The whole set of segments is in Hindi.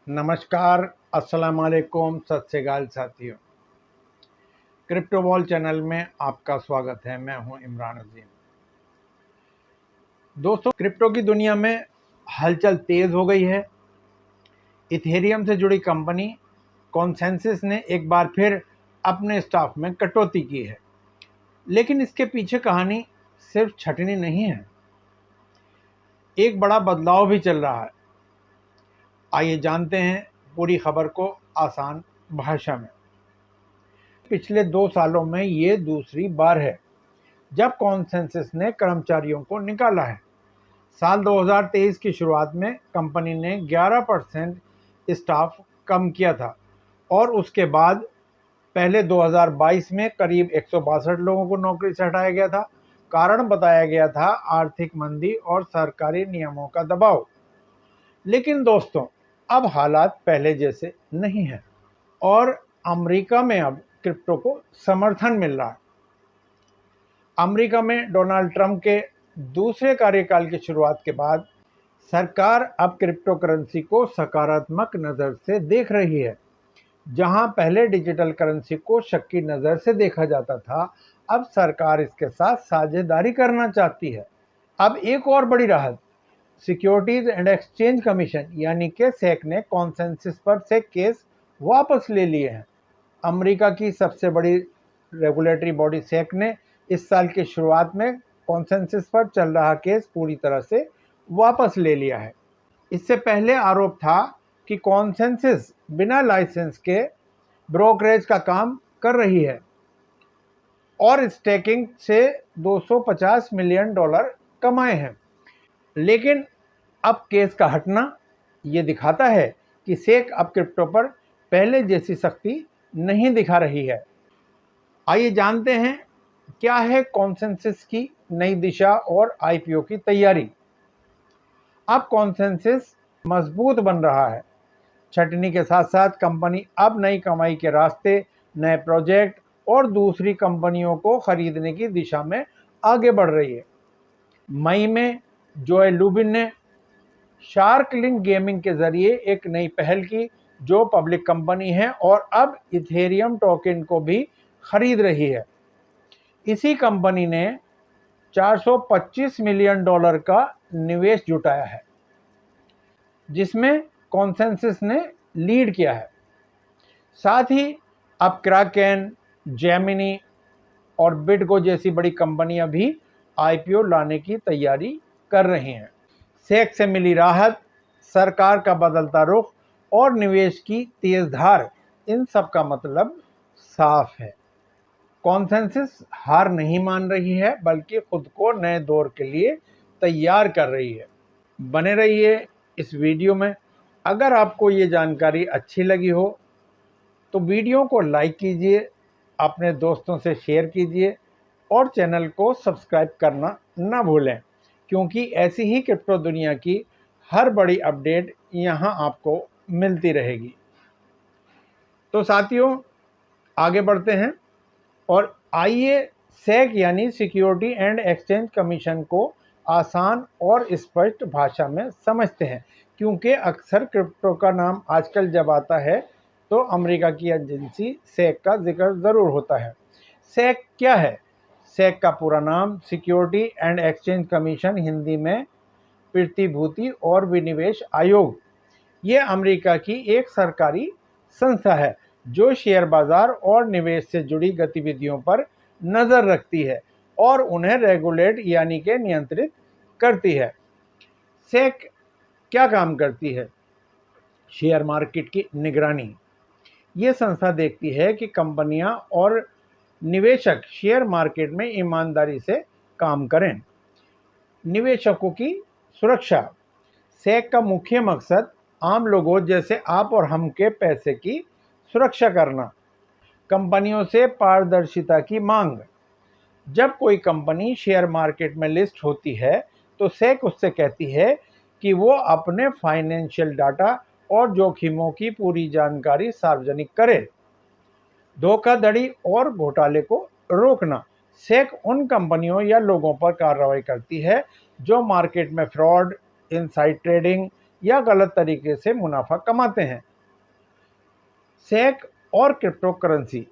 नमस्कार, अस्सलाम वालेकुम, सत श्री अकाल साथियों। क्रिप्टो वॉल चैनल में आपका स्वागत है। मैं हूं इमरान अजीम। दोस्तों, क्रिप्टो की दुनिया में हलचल तेज हो गई है। इथेरियम से जुड़ी कंपनी कॉन्सेंसस ने एक बार फिर अपने स्टाफ में कटौती की है, लेकिन इसके पीछे कहानी सिर्फ छटनी नहीं है, एक बड़ा बदलाव भी चल रहा है। आइए जानते हैं पूरी खबर को आसान भाषा में। पिछले 2 सालों में ये दूसरी बार है जब कॉन्सेंसस ने कर्मचारियों को निकाला है। साल 2023 की शुरुआत में कंपनी ने 11% स्टाफ कम किया था और उसके बाद पहले 2022 में करीब 162 लोगों को नौकरी से हटाया गया था। कारण बताया गया था आर्थिक मंदी और सरकारी नियमों का दबाव। लेकिन दोस्तों, अब हालात पहले जैसे नहीं है और अमेरिका में अब क्रिप्टो को समर्थन मिल रहा है। अमेरिका में डोनाल्ड ट्रंप के दूसरे कार्यकाल की शुरुआत के बाद सरकार अब क्रिप्टो करेंसी को सकारात्मक नज़र से देख रही है। जहां पहले डिजिटल करेंसी को शक की नज़र से देखा जाता था, अब सरकार इसके साथ साझेदारी करना चाहती है। अब एक और बड़ी राहत, सिक्योरिटीज एंड एक्सचेंज कमीशन यानी कि सेक ने कॉन्सेंसस पर से केस वापस ले लिए हैं। अमेरिका की सबसे बड़ी रेगुलेटरी बॉडी सेक ने इस साल की शुरुआत में कॉन्सेंसस पर चल रहा केस पूरी तरह से वापस ले लिया है। इससे पहले आरोप था कि कॉन्सेंसस बिना लाइसेंस के ब्रोकरेज का काम कर रही है और स्टेकिंग से $250 मिलियन कमाए हैं। लेकिन अब केस का हटना ये दिखाता है कि सेक अब क्रिप्टो पर पहले जैसी सख्ती नहीं दिखा रही है। आइए जानते हैं क्या है कॉन्सेंसस की नई दिशा और आईपीओ की तैयारी। अब कॉन्सेंसस मजबूत बन रहा है। छटनी के साथ साथ कंपनी अब नई कमाई के रास्ते, नए प्रोजेक्ट और दूसरी कंपनियों को खरीदने की दिशा में आगे बढ़ रही है। मई में जोए लुबिन ने शार्क लिंक गेमिंग के जरिए एक नई पहल की, जो पब्लिक कंपनी है और अब इथेरियम टोकन को भी खरीद रही है। इसी कंपनी ने $425 मिलियन का निवेश जुटाया है, जिसमें कॉन्सेंसस ने लीड किया है। साथ ही अब क्राकेन, जेमिनी और बिटगो जैसी बड़ी कंपनियां भी आईपीओ लाने की तैयारी कर रही हैं। सेक से मिली राहत, सरकार का बदलता रुख और निवेश की तेज धार, इन सब का मतलब साफ है। कॉन्सेंसस हार नहीं मान रही है, बल्कि खुद को नए दौर के लिए तैयार कर रही है। बने रहिए इस वीडियो में। अगर आपको ये जानकारी अच्छी लगी हो तो वीडियो को लाइक कीजिए, अपने दोस्तों से शेयर कीजिए और चैनल को सब्सक्राइब करना ना भूलें, क्योंकि ऐसी ही क्रिप्टो दुनिया की हर बड़ी अपडेट यहाँ आपको मिलती रहेगी। तो साथियों, आगे बढ़ते हैं और आइए सेक यानी सिक्योरिटी एंड एक्सचेंज कमीशन को आसान और स्पष्ट भाषा में समझते हैं, क्योंकि अक्सर क्रिप्टो का नाम आजकल जब आता है तो अमेरिका की एजेंसी सेक का जिक्र ज़रूर होता है। सेक क्या है? सेक का पूरा नाम security and exchange commission, Hindi में प्रतिभूति और विनिवेश आयोग। ये अमेरिका की एक सरकारी संस्था है जो शेयर बाजार और निवेश से जुड़ी गतिविधियों पर नज़र रखती है और उन्हें रेगुलेट यानी कि नियंत्रित करती है। सेक क्या काम करती है? शेयर मार्केट की निगरानी। ये संस्था देखती है कि कंपनियां और निवेशक शेयर मार्केट में ईमानदारी से काम करें। निवेशकों की सुरक्षा। सेक का मुख्य मकसद आम लोगों जैसे आप और हम के पैसे की सुरक्षा करना। कंपनियों से पारदर्शिता की मांग। जब कोई कंपनी शेयर मार्केट में लिस्ट होती है तो सेक उससे कहती है कि वो अपने फाइनेंशियल डाटा और जोखिमों की पूरी जानकारी सार्वजनिक करे। धोखाधड़ी और घोटाले को रोकना। सेक उन कंपनियों या लोगों पर कार्रवाई करती है जो मार्केट में फ्रॉड, इनसाइड ट्रेडिंग या गलत तरीके से मुनाफा कमाते हैं। सेक और क्रिप्टो करेंसी,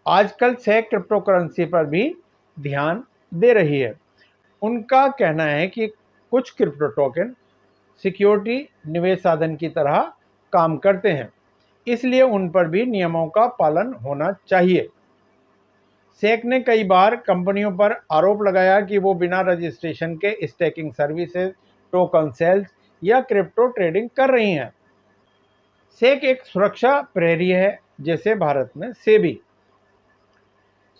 आजकल सेक क्रिप्टो करेंसी पर भी ध्यान दे रही है। उनका कहना है कि कुछ क्रिप्टो टोकन सिक्योरिटी निवेश साधन की तरह काम करते हैं, इसलिए उन पर भी नियमों का पालन होना चाहिए। सेक ने कई बार कंपनियों पर आरोप लगाया कि वो बिना रजिस्ट्रेशन के स्टेकिंग सर्विसेज, टोकन सेल्स या क्रिप्टो ट्रेडिंग कर रही हैं। सेक एक सुरक्षा प्रहरी है, जैसे भारत में SEBI,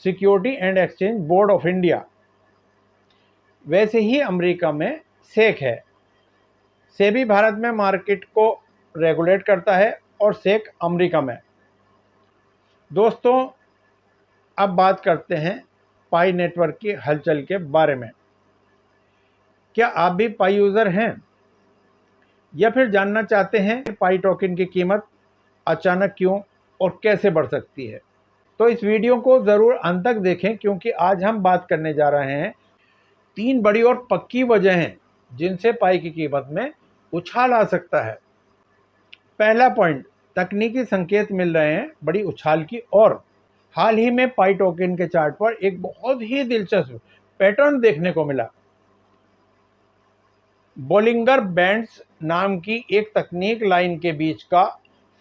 security and exchange board of India, वैसे ही अमेरिका में सेक है। सेबी भारत में मार्केट को रेगुलेट करता है और सेक अमेरिका में। दोस्तों, अब बात करते हैं पाई नेटवर्क की हलचल के बारे में। क्या आप भी पाई यूज़र हैं या फिर जानना चाहते हैं कि पाई टोकन की कीमत अचानक क्यों और कैसे बढ़ सकती है? तो इस वीडियो को ज़रूर अंत तक देखें, क्योंकि आज हम बात करने जा रहे हैं 3 बड़ी और पक्की वजहें जिनसे पाई की कीमत में उछाल आ सकता है। पहला पॉइंट, तकनीकी संकेत मिल रहे हैं बड़ी उछाल की और। हाल ही में पाई टोकन के चार्ट पर एक बहुत ही दिलचस्प पैटर्न देखने को मिला। बोलिंगर बैंड्स नाम की एक तकनीक लाइन के बीच का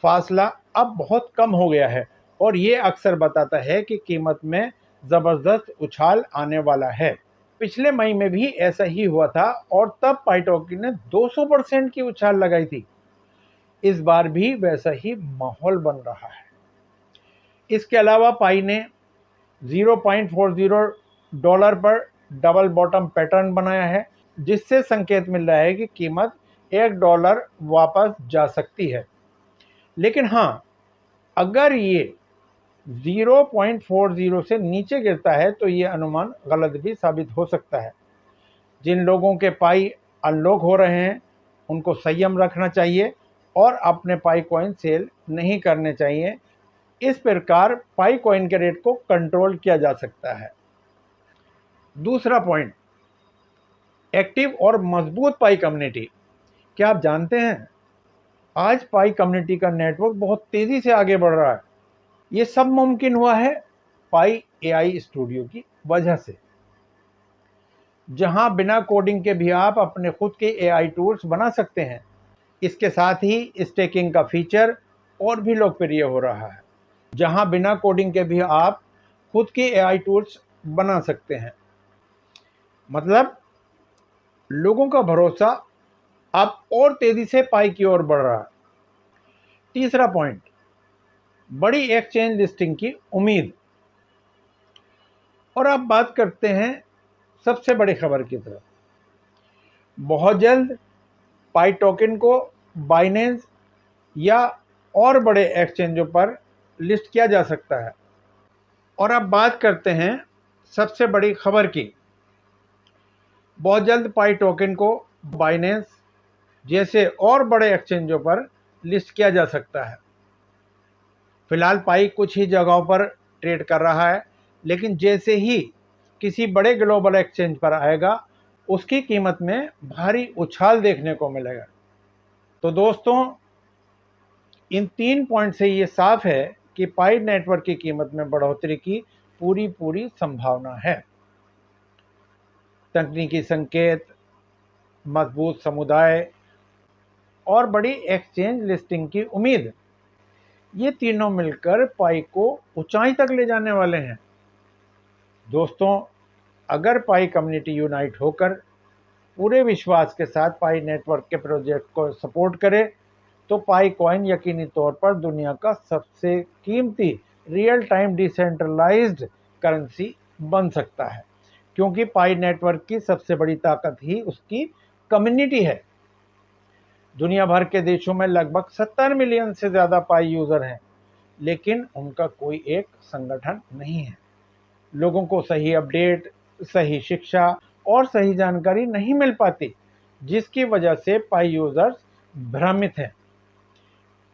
फासला अब बहुत कम हो गया है और ये अक्सर बताता है कि कीमत में ज़बरदस्त उछाल आने वाला है। पिछले मई में भी ऐसा ही हुआ था और तब पाई टोकन ने 200% की उछाल लगाई थी। इस बार भी वैसा ही माहौल बन रहा है। इसके अलावा पाई ने $0.40 पर डबल बॉटम पैटर्न बनाया है, जिससे संकेत मिल रहा है कि कीमत $1 वापस जा सकती है। लेकिन हाँ, अगर ये 0.40 से नीचे गिरता है तो ये अनुमान गलत भी साबित हो सकता है। जिन लोगों के पाई अनलॉक हो रहे हैं उनको संयम रखना चाहिए और अपने पाई कॉइन सेल नहीं करने चाहिए। इस प्रकार पाई कॉइन के रेट को कंट्रोल किया जा सकता है। दूसरा पॉइंट, एक्टिव और मजबूत पाई कम्युनिटी। क्या आप जानते हैं, आज पाई कम्युनिटी का नेटवर्क बहुत तेजी से आगे बढ़ रहा है। ये सब मुमकिन हुआ है पाई एआई स्टूडियो की वजह से, जहां बिना कोडिंग के भी आप अपने खुद के एआई टूल्स बना सकते हैं। इसके साथ ही स्टेकिंग का फीचर और भी लोकप्रिय हो रहा है, जहां बिना कोडिंग के भी आप खुद के एआई टूल्स बना सकते हैं। मतलब लोगों का भरोसा अब और तेजी से पाई की ओर बढ़ रहा है। तीसरा पॉइंट, बड़ी एक्सचेंज लिस्टिंग की उम्मीद। और अब बात करते हैं सबसे बड़ी खबर की तरफ। बहुत जल्द पाई टोकन को बाइनेंस या और बड़े एक्सचेंजों पर लिस्ट किया जा सकता है। और अब बात करते हैं सबसे बड़ी खबर की। बहुत जल्द पाई टोकन को बाइनेंस जैसे और बड़े एक्सचेंजों पर लिस्ट किया जा सकता है। फिलहाल पाई कुछ ही जगहों पर ट्रेड कर रहा है, लेकिन जैसे ही किसी बड़े ग्लोबल एक्सचेंज पर आएगा उसकी कीमत में भारी उछाल देखने को मिलेगा। तो दोस्तों, इन 3 पॉइंट से ये साफ है कि पाई नेटवर्क की कीमत में बढ़ोतरी की पूरी संभावना है। तकनीकी संकेत, मजबूत समुदाय और बड़ी एक्सचेंज लिस्टिंग की उम्मीद, ये तीनों मिलकर पाई को ऊंचाई तक ले जाने वाले हैं। दोस्तों, अगर पाई कम्युनिटी यूनाइट होकर पूरे विश्वास के साथ पाई नेटवर्क के प्रोजेक्ट को सपोर्ट करे तो पाई कॉइन यकीनी तौर पर दुनिया का सबसे कीमती रियल टाइम डिसेंट्रलाइज्ड करेंसी बन सकता है, क्योंकि पाई नेटवर्क की सबसे बड़ी ताकत ही उसकी कम्युनिटी है। दुनिया भर के देशों में लगभग 70 मिलियन से ज़्यादा पाई यूज़र हैं, लेकिन उनका कोई एक संगठन नहीं है। लोगों को सही अपडेट, सही शिक्षा और सही जानकारी नहीं मिल पाती, जिसकी वजह से पाई यूज़र्स भ्रमित हैं।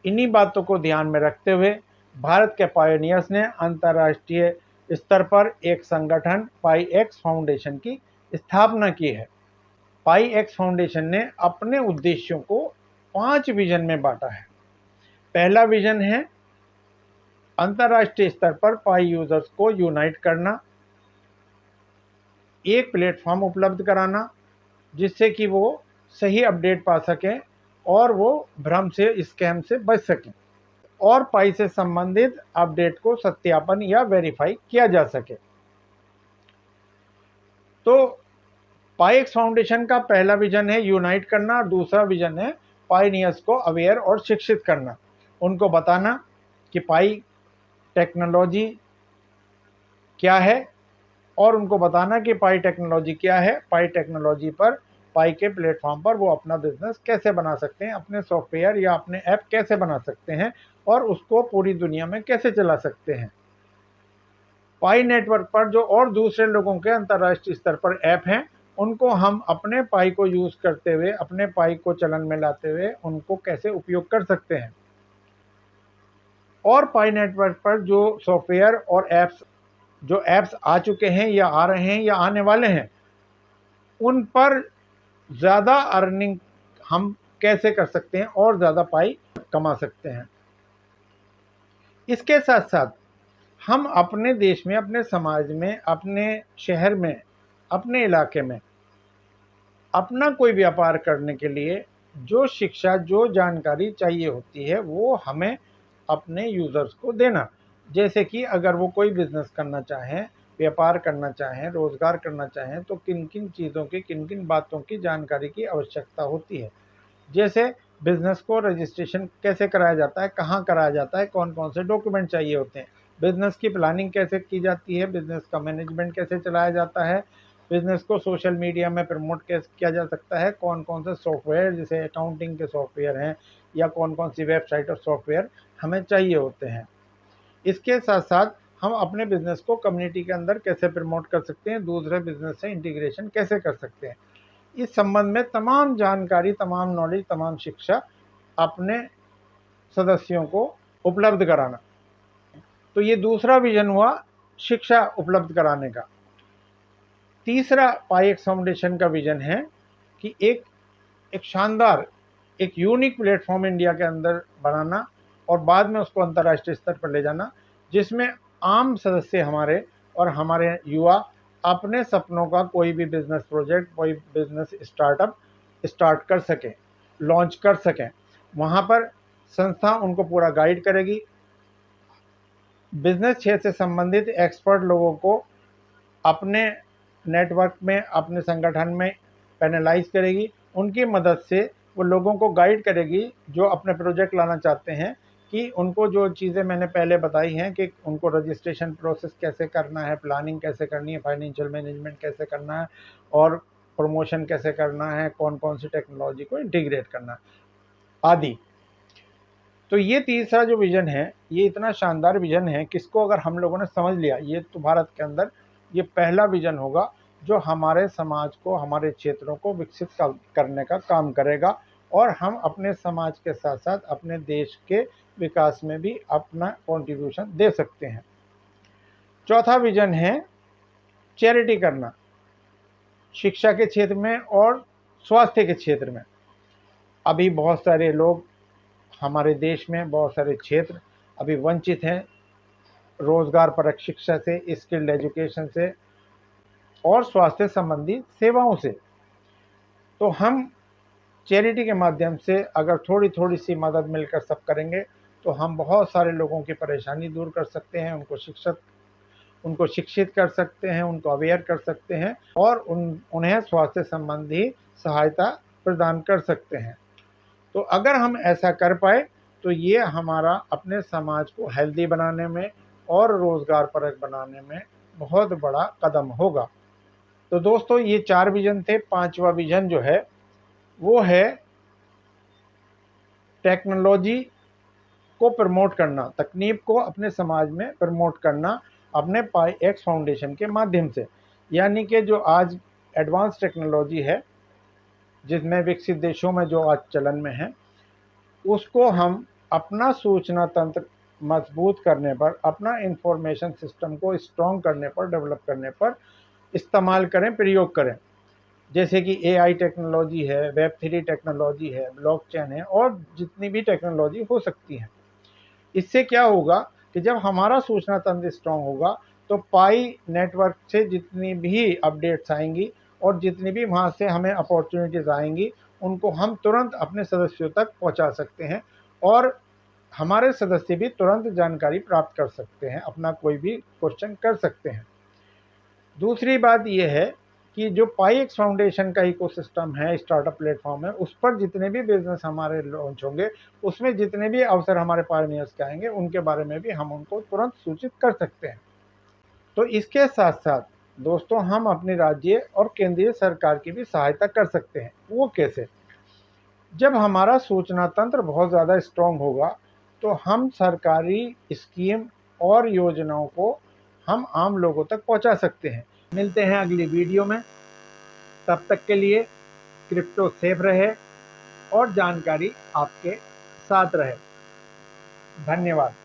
इन्हीं बातों को ध्यान में रखते हुए भारत के पायोनियर्स ने अंतर्राष्ट्रीय स्तर पर एक संगठन पाई एक्स फाउंडेशन की स्थापना की है। पाई एक्स फाउंडेशन ने अपने उद्देश्यों को 5 विजन में बांटा है। पहला विजन है अंतर्राष्ट्रीय स्तर पर पाई यूजर्स को यूनाइट करना, एक प्लेटफॉर्म उपलब्ध कराना जिससे कि वो सही अपडेट पा सकें और वो भ्रम से, स्कैम से बच सकें और पाई से संबंधित अपडेट को सत्यापन या वेरीफाई किया जा सके। तो पाईएक्स फाउंडेशन का पहला विजन है यूनाइट करना और दूसरा विजन है पाइनियर्स को अवेयर और शिक्षित करना, उनको बताना कि पाई टेक्नोलॉजी क्या है और उनको बताना कि पाई टेक्नोलॉजी क्या है, पाई टेक्नोलॉजी पर, पाई के प्लेटफॉर्म पर वो अपना बिजनेस कैसे बना सकते हैं, अपने सॉफ्टवेयर या अपने ऐप कैसे बना सकते हैं और उसको पूरी दुनिया में कैसे चला सकते हैं। पाई नेटवर्क पर जो और दूसरे लोगों के अंतर्राष्ट्रीय स्तर पर ऐप हैं उनको हम अपने पाई को यूज करते हुए, अपने पाई को चलन में लाते हुए उनको कैसे उपयोग कर सकते हैं। और पाई नेटवर्क पर जो सॉफ्टवेयर और ऐप्स आ चुके हैं या आ रहे हैं या आने वाले हैं, उन पर ज़्यादा अर्निंग हम कैसे कर सकते हैं और ज़्यादा पाई कमा सकते हैं। इसके साथ साथ हम अपने देश में, अपने समाज में, अपने शहर में, अपने इलाके में अपना कोई व्यापार करने के लिए जो शिक्षा, जो जानकारी चाहिए होती है वो हमें अपने यूज़र्स को देना। जैसे कि अगर वो कोई बिज़नेस करना चाहें, व्यापार करना चाहें, रोज़गार करना चाहें तो किन किन चीज़ों की, किन किन बातों की जानकारी की आवश्यकता होती है। जैसे बिज़नेस को रजिस्ट्रेशन कैसे कराया जाता है, कहाँ कराया जाता है, कौन कौन से डॉक्यूमेंट चाहिए होते हैं, बिज़नेस की प्लानिंग कैसे की जाती है, बिज़नेस का मैनेजमेंट कैसे चलाया जाता है, बिज़नेस को सोशल मीडिया में प्रमोट कैसे किया जा सकता है, कौन कौन से सॉफ्टवेयर जैसे अकाउंटिंग के सॉफ्टवेयर हैं या कौन कौन सी वेबसाइट और सॉफ्टवेयर हमें चाहिए होते हैं। इसके साथ साथ हम अपने बिज़नेस को कम्युनिटी के अंदर कैसे प्रमोट कर सकते हैं, दूसरे बिज़नेस से इंटीग्रेशन कैसे कर सकते हैं, इस संबंध में तमाम जानकारी, तमाम नॉलेज, तमाम शिक्षा अपने सदस्यों को उपलब्ध कराना। तो ये दूसरा विजन हुआ शिक्षा उपलब्ध कराने का। तीसरा पाईएक्स फाउंडेशन का विजन है कि एक शानदार, एक यूनिक प्लेटफॉर्म इंडिया के अंदर बनाना और बाद में उसको अंतर्राष्ट्रीय स्तर पर ले जाना, जिसमें आम सदस्य हमारे और हमारे युवा अपने सपनों का कोई भी बिजनेस प्रोजेक्ट, कोई बिजनेस स्टार्टअप स्टार्ट कर सकें, लॉन्च कर सकें। वहाँ पर संस्था उनको पूरा गाइड करेगी, बिजनेस क्षेत्र से संबंधित एक्सपर्ट लोगों को अपने नेटवर्क में, अपने संगठन में पैनलाइज करेगी, उनकी मदद से वो लोगों को गाइड करेगी जो अपने प्रोजेक्ट लाना चाहते हैं कि उनको जो चीज़ें मैंने पहले बताई हैं कि उनको रजिस्ट्रेशन प्रोसेस कैसे करना है, प्लानिंग कैसे करनी है, फाइनेंशियल मैनेजमेंट कैसे करना है और प्रमोशन कैसे करना है, कौन कौन सी टेक्नोलॉजी को इंटीग्रेट करना आदि। तो ये तीसरा जो विज़न है, ये इतना शानदार विज़न है कि इसको अगर हम लोगों ने समझ लिया, ये तो भारत के अंदर ये पहला विज़न होगा जो हमारे समाज को, हमारे क्षेत्रों को विकसित करने का काम करेगा और हम अपने समाज के साथ साथ अपने देश के विकास में भी अपना कंट्रीब्यूशन दे सकते हैं। चौथा विज़न है चैरिटी करना, शिक्षा के क्षेत्र में और स्वास्थ्य के क्षेत्र में। अभी बहुत सारे लोग हमारे देश में, बहुत सारे क्षेत्र अभी वंचित हैं रोज़गार परक शिक्षा से, स्किल्ड एजुकेशन से और स्वास्थ्य संबंधी सेवाओं से। तो हम चैरिटी के माध्यम से अगर थोड़ी थोड़ी सी मदद मिलकर सब करेंगे तो हम बहुत सारे लोगों की परेशानी दूर कर सकते हैं, उनको शिक्षित कर सकते हैं, उनको अवेयर कर सकते हैं और उन्हें स्वास्थ्य संबंधी सहायता प्रदान कर सकते हैं। तो अगर हम ऐसा कर पाए तो ये हमारा अपने समाज को हेल्दी बनाने में और रोज़गार परक बनाने में बहुत बड़ा कदम होगा। तो दोस्तों, ये 4 विज़न थे। 5वां विज़न जो है वो है टेक्नोलॉजी को प्रमोट करना, तकनीक को अपने समाज में प्रमोट करना अपने पाईएक्स फाउंडेशन के माध्यम से। यानी कि जो आज एडवांस टेक्नोलॉजी है, जिसमें विकसित देशों में जो आज चलन में है, उसको हम अपना सूचना तंत्र मजबूत करने पर, अपना इंफॉर्मेशन सिस्टम को स्ट्रॉन्ग करने पर, डेवलप करने पर इस्तेमाल करें, प्रयोग करें, जैसे कि एआई टेक्नोलॉजी है, वेब 3 टेक्नोलॉजी है, ब्लॉकचेन है और जितनी भी टेक्नोलॉजी हो सकती है। इससे क्या होगा कि जब हमारा सूचना तंत्र स्ट्रांग होगा तो पाई नेटवर्क से जितनी भी अपडेट्स आएंगी और जितनी भी वहाँ से हमें अपॉर्चुनिटीज़ आएंगी उनको हम तुरंत अपने सदस्यों तक पहुँचा सकते हैं और हमारे सदस्य भी तुरंत जानकारी प्राप्त कर सकते हैं, अपना कोई भी क्वेश्चन कर सकते हैं। दूसरी बात यह है कि जो पाईएक्स फाउंडेशन का इकोसिस्टम है, स्टार्टअप प्लेटफॉर्म है, उस पर जितने भी बिजनेस हमारे लॉन्च होंगे, उसमें जितने भी अवसर हमारे पायनियर्स के आएंगे उनके बारे में भी हम उनको तुरंत सूचित कर सकते हैं। तो इसके साथ साथ दोस्तों हम अपने राज्य और केंद्रीय सरकार की भी सहायता कर सकते हैं। वो कैसे? जब हमारा सूचना तंत्र बहुत ज़्यादा स्ट्रांग होगा तो हम सरकारी स्कीम और योजनाओं को हम आम लोगों तक पहुंचा सकते हैं। मिलते हैं अगली वीडियो में, तब तक के लिए क्रिप्टो सेफ रहे और जानकारी आपके साथ रहे। धन्यवाद।